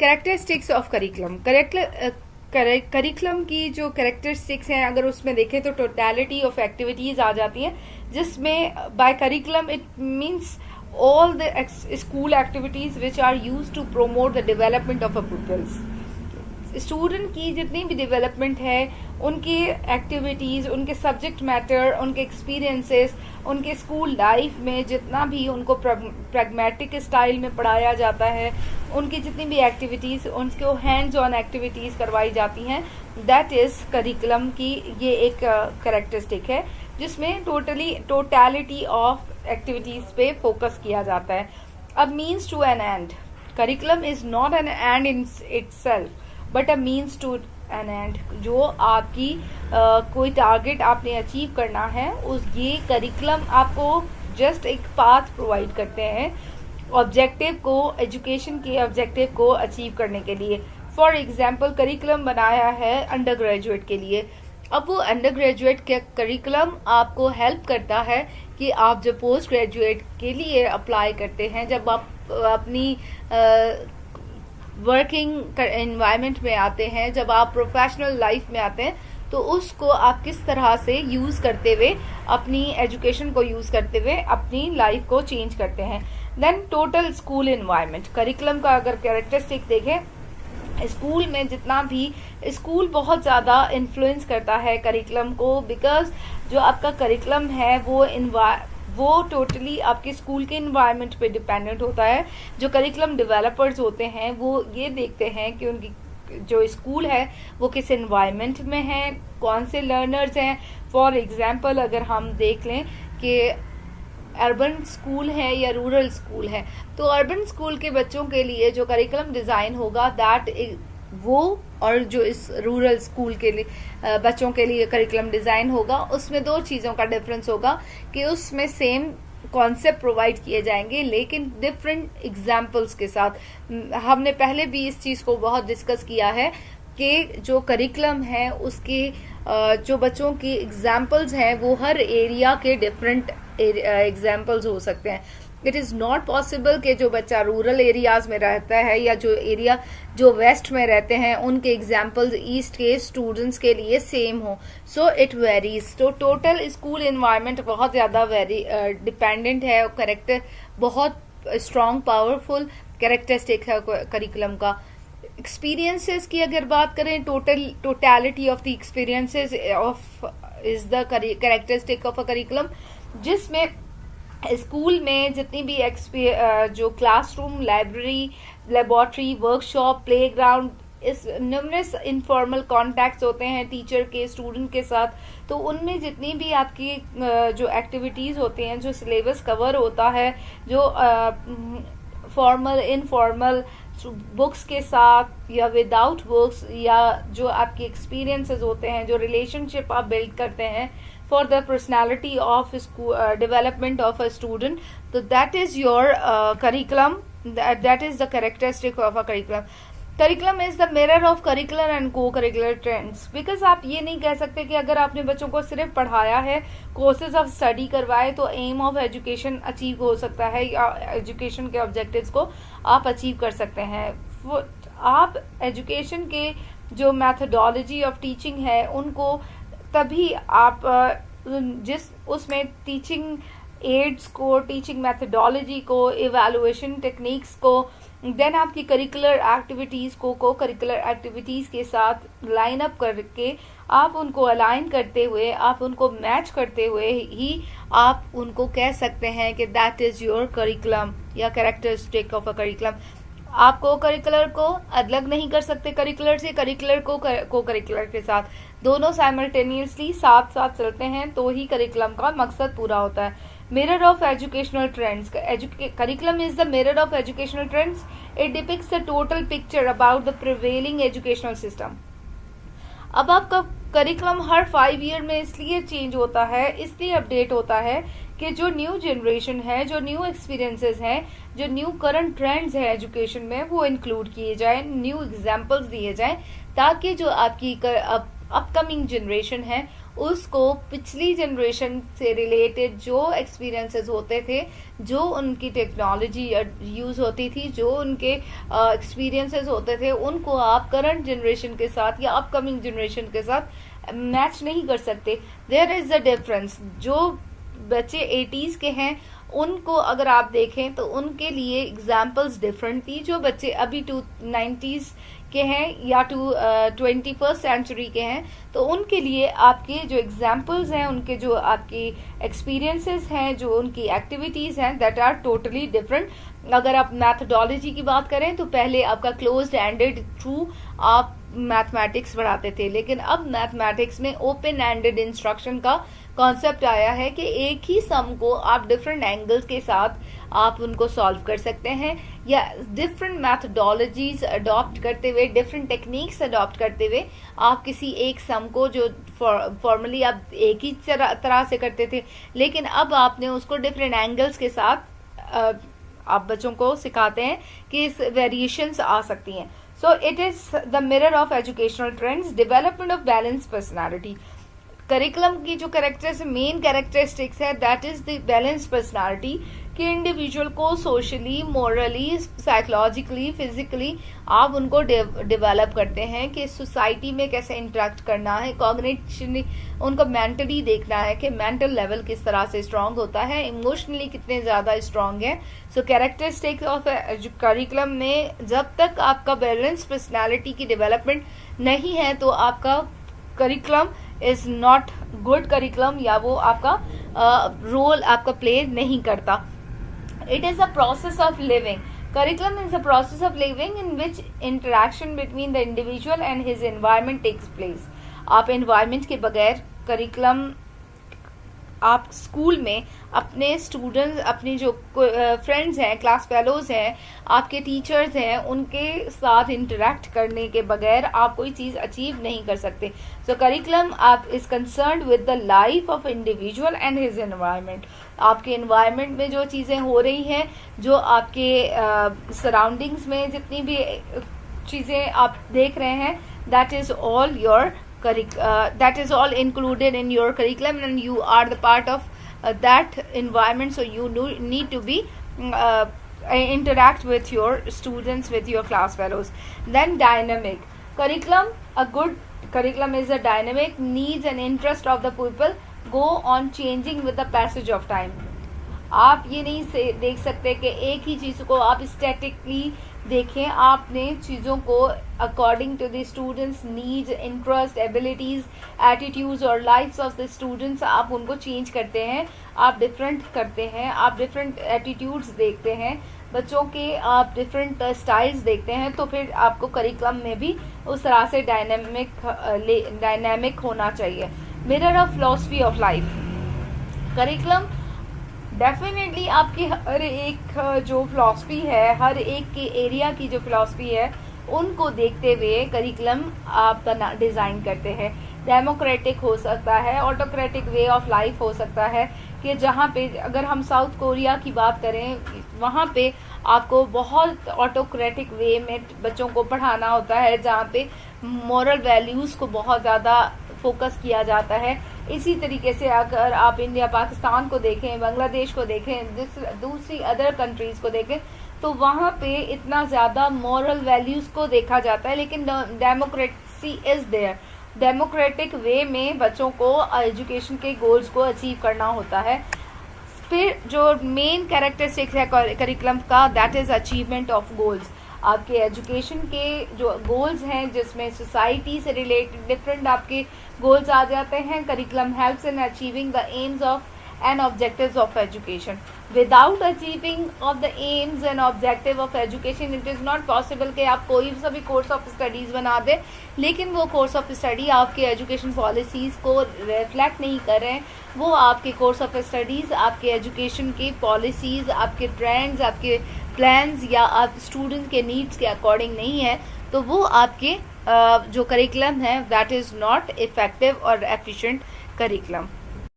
Characteristics of curriculum. Curriculum की जो characteristics हैं अगर उसमें देखें तो टोटलिटी ऑफ एक्टिविटीज आ जाती हैं, जिसमें by curriculum it means all the school activities which are used to promote the development of a pupils। Student की जितनी भी डेवलपमेंट है, उनकी एक्टिविटीज, उनके सब्जेक्ट मैटर, उनके एक्सपीरियंसेस, उनके स्कूल लाइफ में जितना भी उनको प्रैग्मेटिक स्टाइल में पढ़ाया जाता है, उनकी जितनी भी एक्टिविटीज, उनको हैंड्स ऑन एक्टिविटीज करवाई जाती हैं, दैट इज करिकुलम की ये एक कैरेक्टरिस्टिक है, जिसमें टोटलिटी ऑफ एक्टिविटीज पे फोकस किया जाता है। अब means to an end, curriculum is not an end in itself but a means to an end. जो आपकी कोई टारगेट आपने अचीव करना है, उस ये करिकुलम आपको जस्ट एक पाथ प्रोवाइड करते हैं ऑब्जेक्टिव को, एजुकेशन के ऑब्जेक्टिव को अचीव करने के लिए। फॉर एग्जाम्पल करिकुलम बनाया है अंडर ग्रेजुएट के लिए। अब वो अंडर ग्रेजुएट के करिकुलम आपको हेल्प करता है कि आप जब पोस्ट ग्रेजुएट के लिए अप्लाई करते हैं, जब आप अपनी वर्किंग एनवायरनमेंट में आते हैं, जब आप प्रोफेशनल लाइफ में आते हैं, तो उसको आप किस तरह से यूज करते हुए, अपनी एजुकेशन को यूज करते हुए अपनी लाइफ को चेंज करते हैं। Then total school environment, curriculum का अगर कैरेक्टरिस्टिक देखें, स्कूल में जितना भी, स्कूल बहुत ज़्यादा इन्फ्लुएंस करता है करिकुलम को, बिकॉज जो आपका करिकुलम है वो टोटली आपके स्कूल के इन्वायरमेंट पे डिपेंडेंट होता है। जो करिकुलम डेवलपर्स होते हैं वो ये देखते हैं कि उनकी जो स्कूल है वो किस इन्वायरमेंट में है, कौन से लर्नर्स हैं। फॉर एग्जांपल अगर हम देख लें कि अर्बन स्कूल है या रूरल स्कूल है, तो अर्बन स्कूल के बच्चों के लिए जो करिकुलम डिज़ाइन होगा दैट वो, और जो इस रूरल स्कूल के लिए बच्चों के लिए करिकुलम डिज़ाइन होगा, उसमें दो चीज़ों का डिफरेंस होगा कि उसमें सेम कॉन्सेप्ट प्रोवाइड किए जाएंगे लेकिन डिफरेंट एग्जाम्पल्स के साथ। हमने पहले भी इस चीज़ को बहुत डिस्कस किया है कि जो करिकुलम है उसके जो बच्चों की एग्जाम्पल्स हैं वो हर एरिया के डिफरेंट एग्जाम्पल्स हो सकते हैं। इट इज़ नॉट पॉसिबल कि जो बच्चा रूरल एरियाज में रहता है या जो एरिया जो वेस्ट में रहते हैं उनके एग्जाम्पल्स ईस्ट के स्टूडेंट्स के लिए सेम हो। So it varies. तो टोटल स्कूल एनवायरनमेंट बहुत ज़्यादा डिपेंडेंट है। करेक्टर बहुत स्ट्रॉन्ग पावरफुल कैरेक्टरिस्टिक है करिकुलम का। एक्सपीरियंसेस की अगर बात करें, totality of the experiences of is the characteristic of a curriculum, जिसमें स्कूल में जितनी भी जो classroom, library, laboratory, workshop, playground, इस न्यूमरस इनफॉर्मल कॉन्टैक्ट्स होते हैं टीचर के स्टूडेंट के साथ, तो उनमें जितनी भी आपकी जो एक्टिविटीज़ होती हैं, जो सिलेबस कवर होता है, जो फॉर्मल, इनफॉर्मल, बुक्स के साथ या विदाउट बुक्स, या जो आपके एक्सपीरियंसेस होते हैं, जो रिलेशनशिप आप बिल्ड करते हैं for the personality of development of a student, so that is your curriculum, that is the characteristic of a curriculum. Curriculum is the mirror of curricular and co-curricular trends, because आप ये नहीं कह सकते कि अगर आपने बच्चों को सिर्फ पढ़ाया है, कोर्सेज ऑफ स्टडी करवाए, तो एम ऑफ एजुकेशन अचीव हो सकता है या एजुकेशन के ऑब्जेक्टिव्स को आप अचीव कर सकते हैं। आप एजुकेशन के जो मैथडोलॉजी ऑफ टीचिंग है उनको तभी आप जिस उसमें टीचिंग एड्स को, टीचिंग मैथडोलॉजी को, इवैल्यूएशन टेक्निक्स को, देन आपकी करिकुलर एक्टिविटीज़ को करिकुलर एक्टिविटीज़ के साथ लाइन अप करके आप उनको अलाइन करते हुए, आप उनको मैच करते हुए ही आप उनको कह सकते हैं कि दैट इज़ योर करिकुलम या कैरेक्टरिस्टिक ऑफ अ करिकुलम। आप को करिकुलर को अलग नहीं कर सकते करिकुलर से, करिकुलर को करिकुलर के साथ, दोनों साइमल्टेनियसली साथ साथ चलते हैं तो ही करिकुलम का मकसद पूरा होता है। Mirror of educational trends, curriculum is the mirror of educational trends. It depicts the total picture about the prevailing educational system. अब आपका करिकुलम हर 5 ईयर में इसलिए चेंज होता है, इसलिए अपडेट होता है कि जो न्यू जनरेशन है, जो न्यू एक्सपीरियंसेस हैं, जो न्यू करंट ट्रेंड्स है एजुकेशन में, वो इंक्लूड किए जाएं, न्यू एग्जाम्पल्स दिए जाएं, ताकि जो आपकी अपकमिंग जनरेशन है उसको पिछली जनरेशन से रिलेटेड जो एक्सपीरियंसेस होते थे, जो उनकी टेक्नोलॉजी यूज़ होती थी, जो उनके एक्सपीरियंसेस होते थे, उनको आप करंट जनरेशन के साथ या अपकमिंग जनरेशन के साथ मैच नहीं कर सकते। There is a difference. जो बच्चे 80s के हैं उनको अगर आप देखें तो उनके लिए एग्जाम्पल्स डिफरेंट थी। जो बच्चे अभी 90s के हैं या 21st सेंचुरी के हैं तो उनके लिए आपके जो एग्जाम्पल्स हैं, उनके जो आपकी एक्सपीरियंसेस हैं, जो उनकी एक्टिविटीज़ हैं, दैट आर टोटली डिफरेंट। अगर आप मैथडोलॉजी की बात करें तो पहले आपका क्लोज्ड एंडेड थ्रू आप मैथमेटिक्स पढ़ाते थे, लेकिन अब मैथमेटिक्स में ओपन एंडेड इंस्ट्रक्शन का कॉन्सेप्ट आया है कि एक ही सम को आप डिफरेंट एंगल्स के साथ आप उनको सॉल्व कर सकते हैं, या डिफरेंट मैथडोलॉजीज अडॉप्ट करते हुए, डिफरेंट टेक्निक्स अडॉप्ट करते हुए आप किसी एक सम को, जो फॉर्मली आप एक ही तरह से करते थे, लेकिन अब आपने उसको डिफरेंट एंगल्स के साथ आप बच्चों को सिखाते हैं कि इस वेरिएशंस आ सकती हैं। So it is the mirror of educational trends, development of balance personality. Curriculum की जो मेन कैरेक्टरिस्टिक्स है, that is the balance personality, कि इंडिविजुअल को सोशली, मोरली, साइकोलॉजिकली, फिजिकली आप उनको डेवलप करते हैं कि सोसाइटी में कैसे इंटरेक्ट करना है, कॉग्निशन उनको मेंटली देखना है कि मेंटल लेवल किस तरह से स्ट्रांग होता है, इमोशनली कितने ज़्यादा स्ट्रांग है। सो कैरेक्टरिस्टिक्स ऑफ करिकुलम में जब तक आपका बैलेंस पर्सनालिटी की डेवलपमेंट नहीं है तो आपका curriculum is not good curriculum, या वो आपका रोल आपका प्ले नहीं करता। It is a process of living. Curriculum is a process of living in which interaction between the individual and his environment takes place. आप environment के बगैर curriculum आप स्कूल में अपने स्टूडेंट्स, अपने जो फ्रेंड्स हैं, क्लास फेलोज हैं, आपके टीचर्स हैं, उनके साथ इंटरेक्ट करने के बगैर आप कोई चीज़ अचीव नहीं कर सकते। सो करिकुलम आप is concerned with the life of individual and his environment. आपके एनवायरनमेंट में जो चीज़ें हो रही हैं, जो आपके सराउंडिंग्स में जितनी भी चीज़ें आप देख रहे हैं, that is all your that is all included in your curriculum, and you are the part of that environment, so you need to be interact with your students, with your class fellows. Then dynamic curriculum, a good curriculum is a dynamic, needs and interest of the pupil go on changing with the passage of time. आप ये नहीं देख सकते कि एक ही चीज़ को आप statically देखें, आपने चीज़ों को according to the students needs, interest, abilities, attitudes और लाइफ्स ऑफ द स्टूडेंट्स आप उनको चेंज करते हैं, आप डिफरेंट करते हैं, आप डिफरेंट एटीट्यूड्स देखते हैं बच्चों के, आप डिफरेंट स्टाइल्स देखते हैं, तो फिर आपको करिकुलम में भी उस तरह से डायनेमिक होना चाहिए। Mirror of philosophy of life, curriculum definitely आपकी हर एक जो फिलॉसफी है, हर एक के एरिया की जो फिलॉसफी है, उनको देखते हुए करिकुलम आप डिज़ाइन करते हैं। डेमोक्रेटिक हो सकता है, ऑटोक्रेटिक वे ऑफ लाइफ हो सकता है, कि जहाँ पे अगर हम साउथ कोरिया की बात करें, वहाँ पे आपको बहुत ऑटोक्रेटिक वे में बच्चों को पढ़ाना होता है, जहाँ पे मॉरल वैल्यूज़ को बहुत ज़्यादा फोकस किया जाता है। इसी तरीके से अगर आप इंडिया, पाकिस्तान को देखें, बांग्लादेश को देखें, दूसरी अदर कंट्रीज़ को देखें, तो वहाँ पे इतना ज़्यादा मॉरल वैल्यूज़ को देखा जाता है, लेकिन democracy is there. Democratic way में बच्चों को एजुकेशन के गोल्स को अचीव करना होता है। फिर जो मेन कैरेक्टरिस्टिक्स है करिकुलम का, that is achievement of goals. आपके एजुकेशन के जो गोल्स हैं, जिसमें सोसाइटी से रिलेटेड डिफरेंट आपके गोल्स आ जाते हैं, curriculum helps in achieving the AIIMS of and objectives of education. Without achieving of the AIIMS and objective of education, it is not possible कि आप कोई सा भी कोर्स ऑफ स्टडीज़ बना दें, लेकिन वो कोर्स ऑफ स्टडी आपके एजुकेशन पॉलिसीज़ को रिफ्लेक्ट नहीं कर रहे हैं, वो आपके कोर्स ऑफ स्टडीज़, आपके एजुकेशन की पॉलिसीज़, आपके ट्रेंड्स, आपके प्लान्स या आप स्टूडेंट के नीड्स के अकॉर्डिंग नहीं है, तो वो आपके जो करिकुलम है, दैट इज़ नॉट इफेक्टिव और एफिशिएंट करिकुलम।